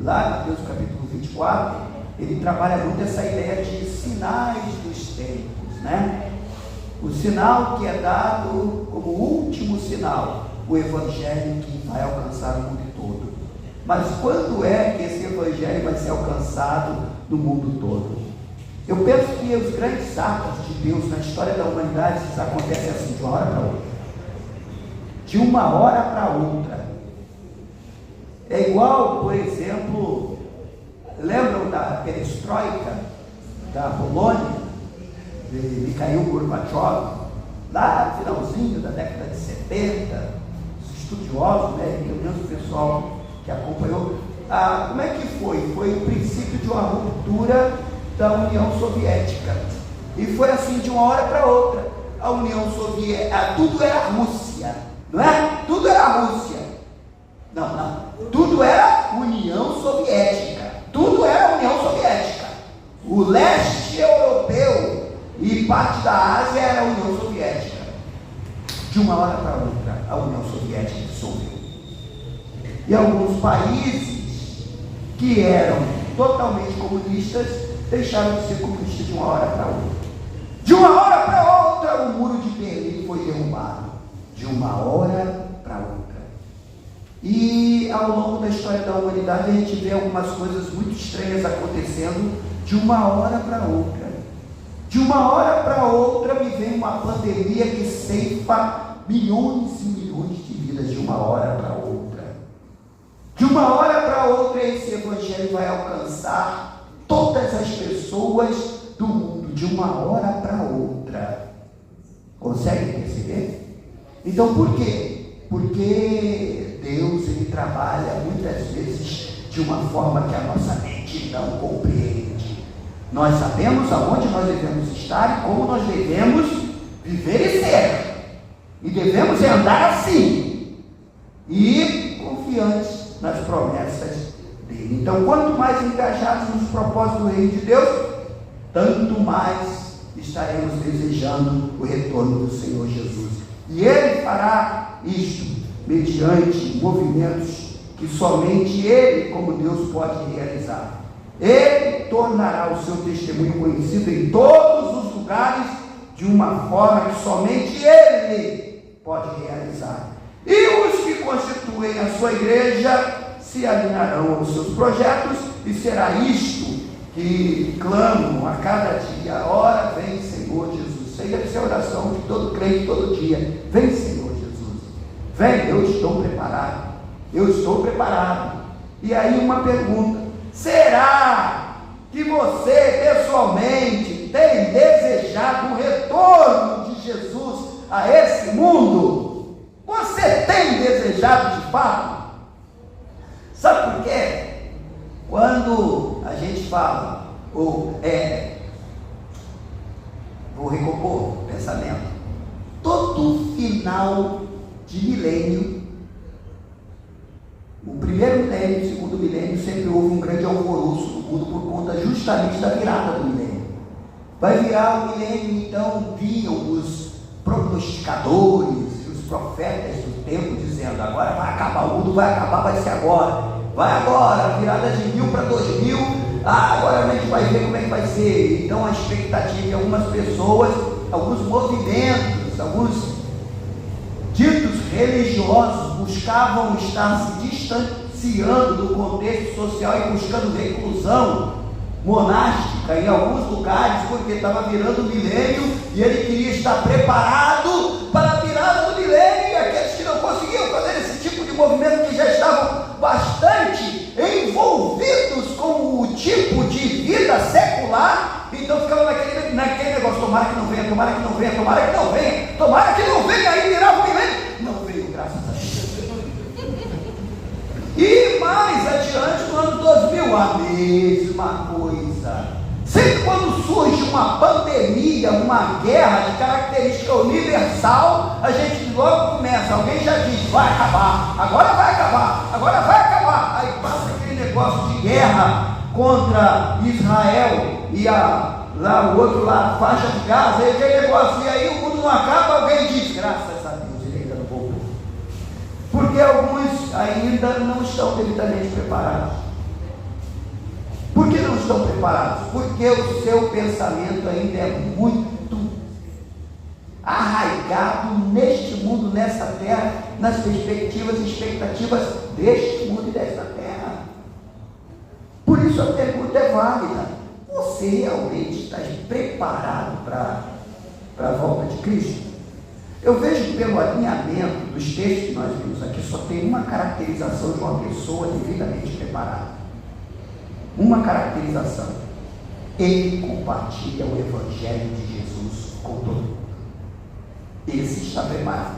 S2: Lá em Mateus capítulo 24, ele trabalha muito essa ideia de sinais dos tempos, né? O sinal que é dado como último sinal, o Evangelho que vai alcançar o mundo todo. Mas quando é que esse Evangelho vai ser alcançado no mundo todo? Eu penso que os grandes atos de Deus na história da humanidade acontecem assim, de uma hora para outra. De uma hora para outra. É igual, por exemplo, lembram da perestroika da Polônia, de Mikhail Gorbachev, lá no finalzinho da década de 70, os estudiosos, né, pelo menos o pessoal que acompanhou, como é que foi? Foi o princípio de uma ruptura da União Soviética, e foi assim de uma hora para outra. A União Soviética, tudo era Rússia, não é? Tudo era Rússia, não, tudo era União Soviética, tudo era União Soviética. O leste europeu e parte da Ásia era a União Soviética. De uma hora para outra, a União Soviética dissolveu. E alguns países que eram totalmente comunistas deixaram de ser comunistas de uma hora para outra. De uma hora para outra, o muro de Berlim foi derrubado. De uma hora para outra. E ao longo da história da humanidade, a gente vê algumas coisas muito estranhas acontecendo de uma hora para outra. De uma hora para outra me vem uma pandemia que ceifa milhões e milhões de vidas de uma hora para outra. De uma hora para outra esse Evangelho vai alcançar todas as pessoas do mundo, de uma hora para outra. Consegue perceber? Então por quê? Porque Deus, ele trabalha muitas vezes de uma forma que a nossa mente não compreende. Nós sabemos aonde nós devemos estar e como nós devemos viver e ser. E devemos andar assim. E confiantes nas promessas dele. Então, quanto mais engajados nos propósitos do reino de Deus, tanto mais estaremos desejando o retorno do Senhor Jesus. E Ele fará isto mediante movimentos que somente Ele, como Deus, pode realizar. Ele tornará o seu testemunho conhecido em todos os lugares de uma forma que somente Ele pode realizar. E os que constituem a sua igreja se alinharão aos seus projetos, e será isto que clamam a cada dia: ora vem Senhor Jesus. Isso aí deve ser a oração de todo crente todo dia: vem Senhor Jesus, vem, eu estou preparado, eu estou preparado. E aí uma pergunta: será que você pessoalmente tem desejado o retorno de Jesus a esse mundo? Você tem desejado de fato? Sabe por quê? Quando a gente fala, vou recompor o pensamento, todo final de milênio, o primeiro milênio e o segundo milênio, sempre houve um grande alvoroço no mundo por conta justamente da virada do milênio. Vai virar o milênio, então vinham os prognosticadores, os profetas do tempo dizendo: agora vai acabar, o mundo vai acabar, vai ser agora. Vai agora, virada de 1000 para 2000, agora a gente vai ver como é que vai ser. Então a expectativa de algumas pessoas, alguns movimentos, alguns ditos religiosos buscavam estar se distanciando do contexto social e buscando reclusão monástica em alguns lugares, porque estava virando o milênio e ele queria estar preparado para a virada do milênio, e aqueles que não conseguiam fazer esse tipo de movimento, que já estavam bastante envolvidos com o tipo de vida secular, então ficavam naquele negócio: tomara que não venha, tomara que não venha, tomara que não venha, tomara que não venha, aí virava o milênio. Não veio, graças a Deus. E mais adiante, no ano 2000, a mesma coisa. Sempre quando surge uma pandemia, uma guerra de característica universal, a gente logo começa, alguém já diz: vai acabar, agora vai acabar, agora vai acabar. Aí passa aquele negócio de guerra contra Israel e lá o outro lado, faixa de Gaza, e aquele negócio, e aí o mundo não acaba, alguém diz: graças a Deus, ele ainda não voltou. Porque alguns ainda não estão devidamente preparados. Por que não estão preparados? Porque o seu pensamento ainda é muito arraigado neste mundo, nessa terra, nas perspectivas e expectativas deste mundo e desta terra. Por isso a pergunta é válida: você realmente está preparado para a volta de Cristo? Eu vejo pelo alinhamento dos textos que nós vimos aqui, só tem uma caracterização de uma pessoa devidamente preparada. Uma caracterização: ele compartilha o Evangelho de Jesus com todo mundo. Esse está preparado.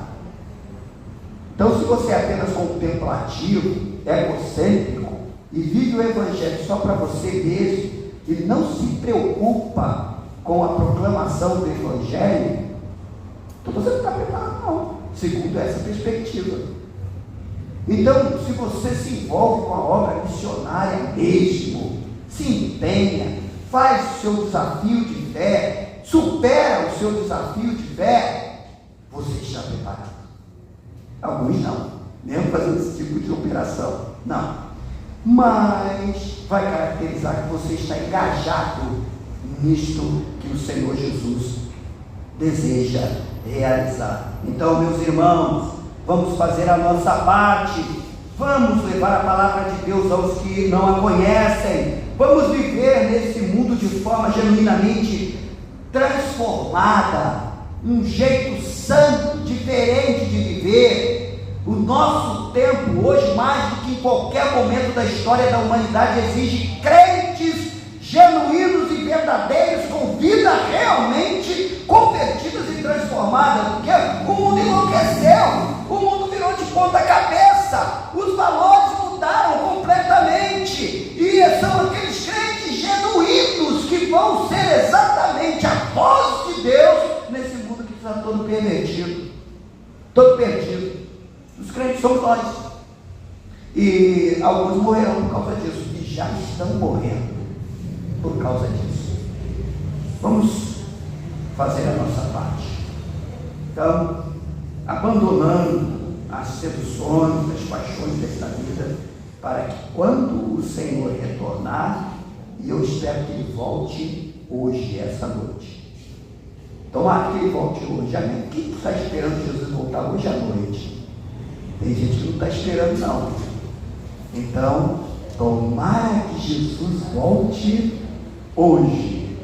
S2: Então, se você é apenas contemplativo, egocêntrico e vive o Evangelho só para você mesmo e não se preocupa com a proclamação do Evangelho, então você não está preparado, não, segundo essa perspectiva. Então, se você se envolve com a obra missionária mesmo, se empenha, faz o seu desafio de fé, supera o seu desafio de fé, você está preparado. Alguns não, mesmo fazendo esse tipo de operação, não. Mas vai caracterizar que você está engajado nisto que o Senhor Jesus deseja realizar. Então, meus irmãos, vamos fazer a nossa parte, vamos levar a palavra de Deus aos que não a conhecem, vamos viver nesse mundo de forma genuinamente transformada, um jeito santo, diferente de viver. O nosso tempo hoje, mais do que em qualquer momento da história da humanidade, exige crentes genuínos e verdadeiros, com vida realmente convertidas e transformadas, porque o mundo enlouqueceu, o mundo virou de ponta cabeça, os valores mudaram completamente, e são aqueles crentes genuínos que vão ser exatamente a voz de Deus nesse mundo que está todo perdido, todo perdido. Os crentes somos nós. E alguns morrerão por causa disso, e já estão morrendo por causa disso. Vamos fazer a nossa parte. Então, abandonando as seduções, as paixões desta vida, para que quando o Senhor retornar, e eu espero que Ele volte hoje, essa noite. Tomara que Ele volte hoje. Amém? Quem está esperando Jesus voltar hoje à noite? Tem gente que não está esperando, não. Então, tomara que Jesus volte hoje,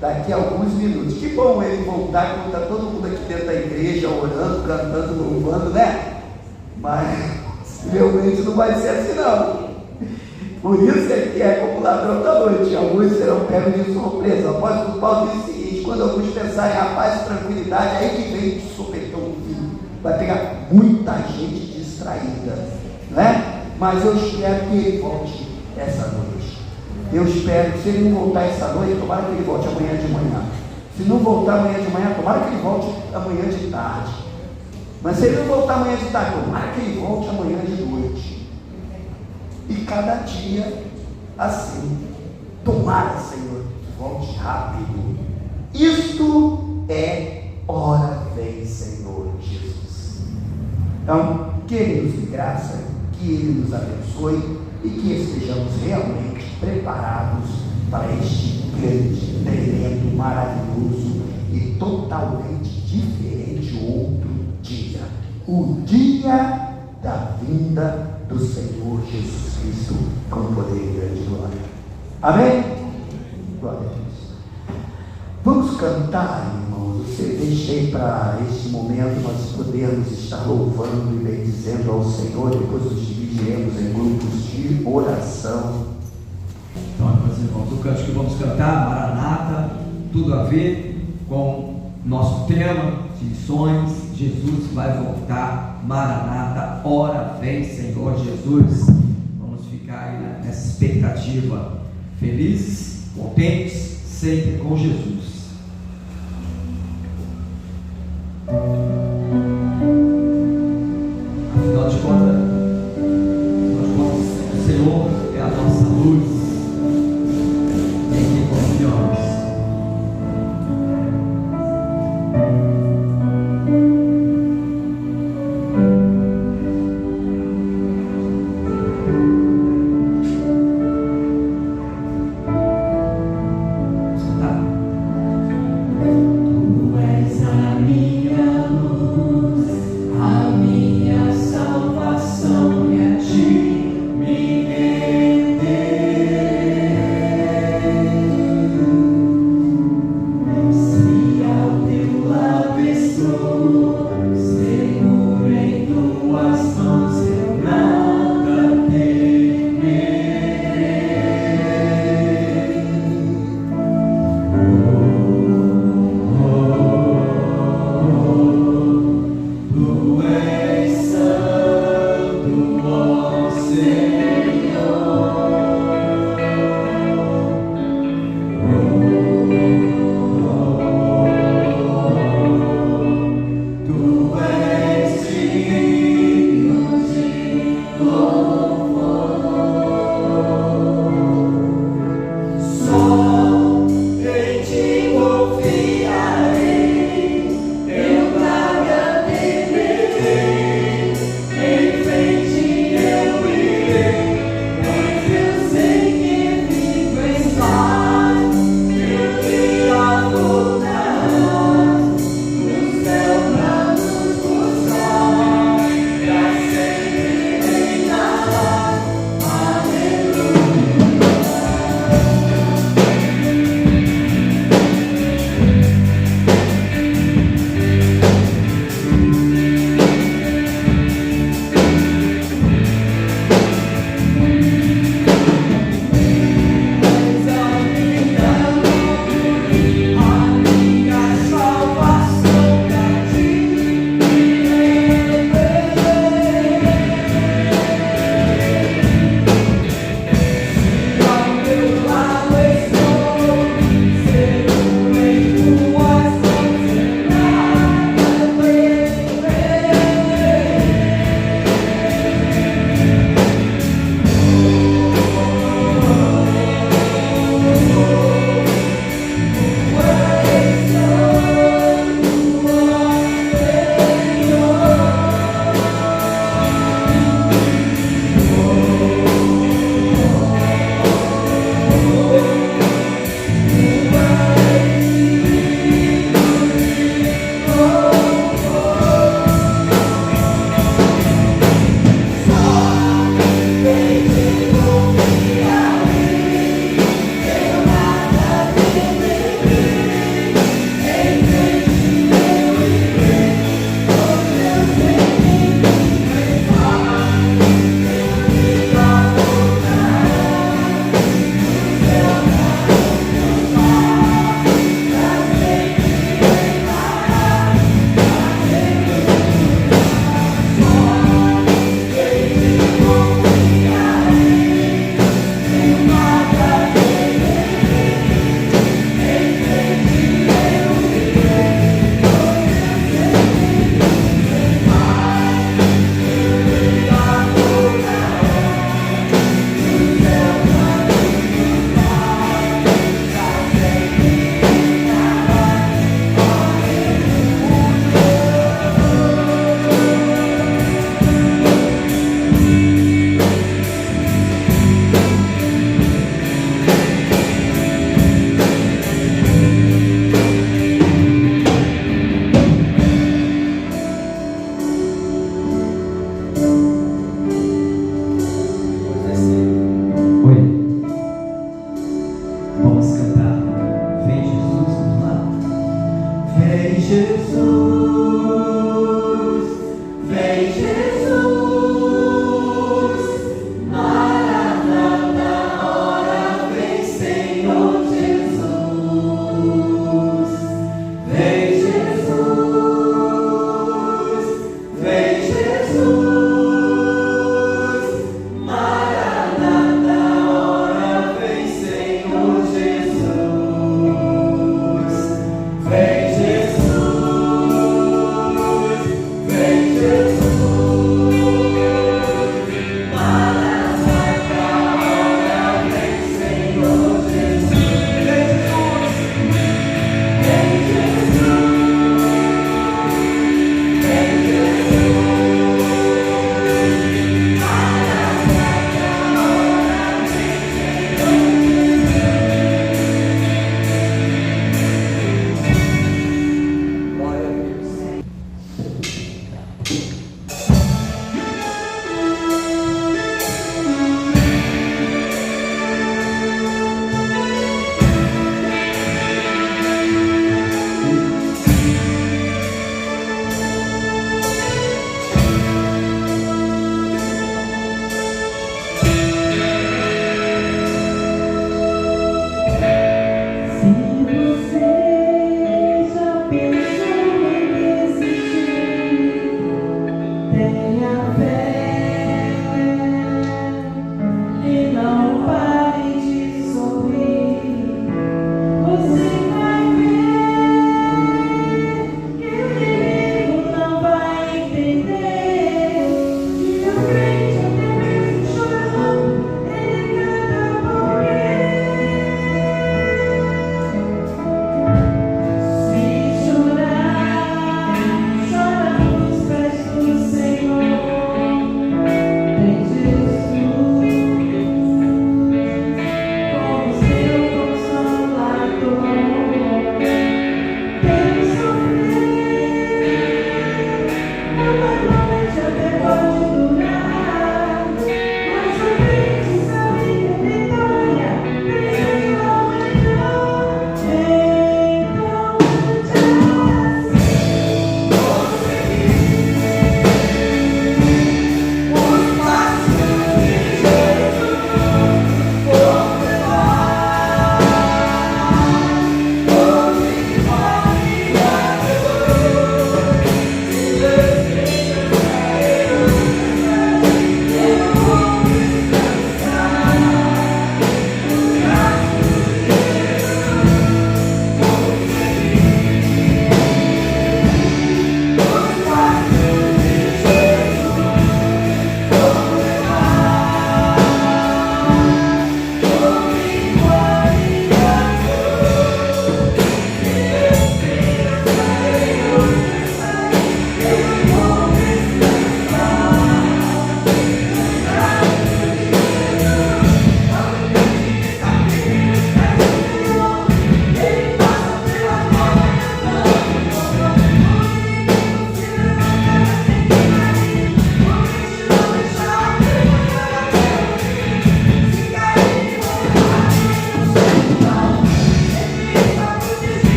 S2: daqui a alguns minutos. Que bom Ele voltar quando está todo mundo aqui dentro da igreja, orando, cantando, louvando, né? Mas realmente não vai ser assim, não. Por isso é que é como ladrão da noite. Alguns serão pegos de surpresa. O apóstolo Paulo diz o seguinte: quando alguns pensarem em paz e tranquilidade, aí que vem de supetão o fim. Vai pegar muita gente distraída, não é? Mas eu espero que ele volte essa noite. Eu espero que, se ele não voltar essa noite, tomara que ele volte amanhã de manhã. Se não voltar amanhã de manhã, tomara que ele volte amanhã de tarde. Mas se ele não voltar amanhã de tarde, tomara que ele volte amanhã de noite. E cada dia assim. Tomara, Senhor, que volte rápido. Isto é ora vem, Senhor Jesus. Então, que Ele nos dê graça, que Ele nos abençoe e que estejamos realmente preparados para este grande, tremendo, maravilhoso e totalmente diferente outro dia. O dia da vinda do Senhor Jesus Cristo com poder e grande glória. Amém? Glória a Deus. Vamos cantar, irmãos. Eu deixei para este momento nós podermos estar louvando e bendizendo ao Senhor. Depois nos dividiremos em grupos de oração.
S1: Então, meus irmãos, o canto que vamos cantar, Maranata, tudo a ver com nosso tema de missões. Jesus vai voltar. Maranata, ora vem, Senhor Jesus. Vamos ficar aí nessa expectativa, felizes, contentes, sempre com Jesus. Afinal de contas, o Senhor é a nossa luz, em quem confiamos.
S3: Tu és a minha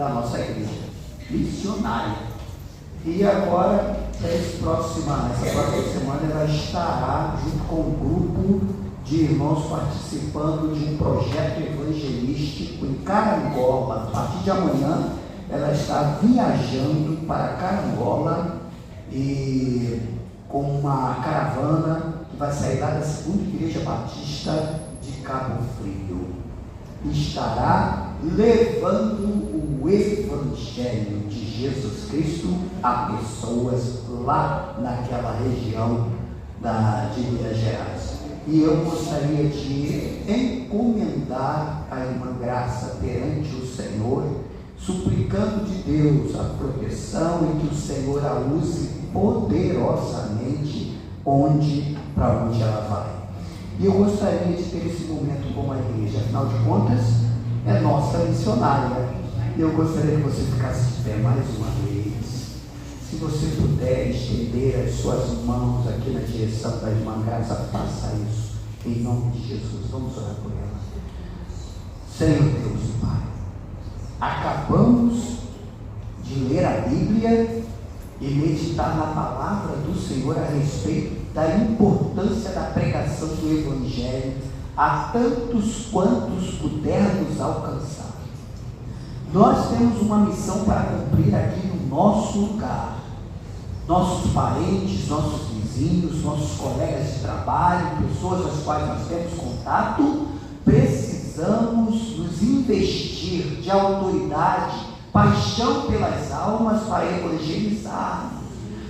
S2: da nossa igreja missionária. E agora, essa próxima semana, ela estará junto com um grupo de irmãos participando de um projeto evangelístico em Carangola. A partir de amanhã, ela está viajando para Carangola e com uma caravana que vai sair lá da segunda igreja batista de Cabo Frio. Estará levando o Evangelho de Jesus Cristo a pessoas lá naquela região de Minas Gerais. E eu gostaria de encomendar a irmã Graça perante o Senhor, suplicando de Deus a proteção e que o Senhor a use poderosamente para onde ela vai. E eu gostaria de ter esse momento com a igreja, afinal de contas, é nossa missionária. E eu gostaria que você ficasse de pé mais uma vez. Se você puder estender as suas mãos aqui na direção da irmã Graça, faça isso, em nome de Jesus. Vamos orar por ela. Senhor Deus Pai, acabamos de ler a Bíblia e meditar na palavra do Senhor a respeito da importância da pregação do Evangelho a tantos quantos pudermos alcançar. Nós temos uma missão para cumprir aqui no nosso lugar. Nossos parentes, nossos vizinhos, nossos colegas de trabalho, pessoas às quais nós temos contato, precisamos nos investir de autoridade, paixão pelas almas para evangelizarmos,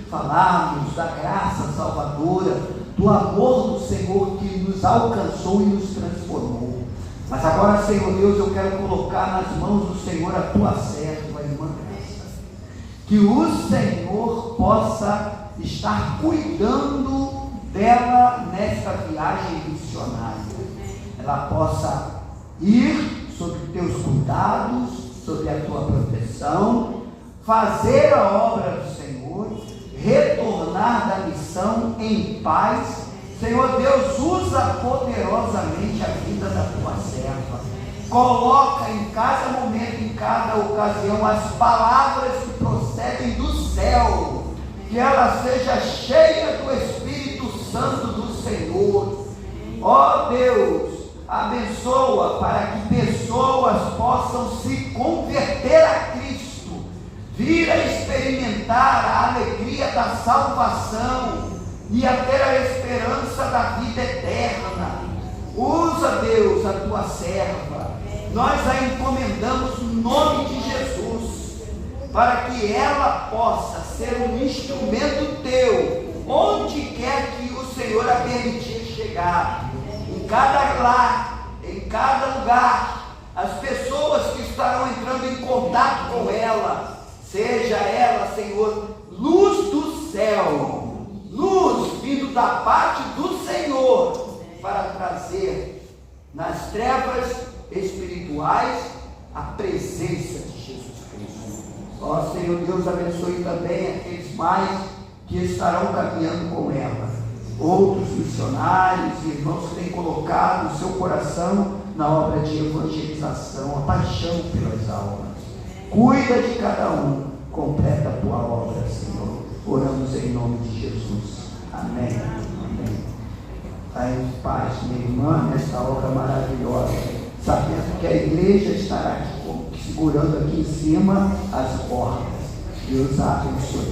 S2: falarmos da graça salvadora, do amor do Senhor que nos alcançou e nos transformou. Mas agora, Senhor Deus, eu quero colocar nas mãos do Senhor a tua serva, a irmã Graça, que o Senhor possa estar cuidando dela nesta viagem missionária. Ela possa ir sob teus cuidados, sob a tua proteção, fazer a obra do Senhor, retornar da missão em paz. Senhor Deus, usa poderosamente a vida da tua serva. Coloca em cada momento, em cada ocasião, as palavras que procedem do céu. Que ela seja cheia do Espírito Santo do Senhor. Ó Deus, abençoa para que pessoas possam se converter a Cristo, vir a experimentar a alegria da salvação e a ter a esperança da vida eterna. Usa, Deus, a tua serva. Nós a encomendamos no nome de Jesus, para que ela possa ser um instrumento teu, onde quer que o Senhor a permitir chegar. Em cada lar, em cada lugar, as pessoas que estarão entrando em contato com ela, seja ela, Senhor, luz do céu, luz vindo da parte do Senhor, para trazer nas trevas espirituais a presença de Jesus Cristo. Ó Senhor Deus, abençoe também aqueles mais que estarão caminhando com ela, outros missionários, irmãos que têm colocado o seu coração na obra de evangelização, a paixão pelas almas. Cuida de cada um, completa a tua obra, Senhor. Oramos em nome de Jesus. Amém. Amém. Pai, paz, minha irmã, nesta obra maravilhosa, sabendo que a igreja estará aqui, segurando aqui em cima as portas. Deus a abençoe.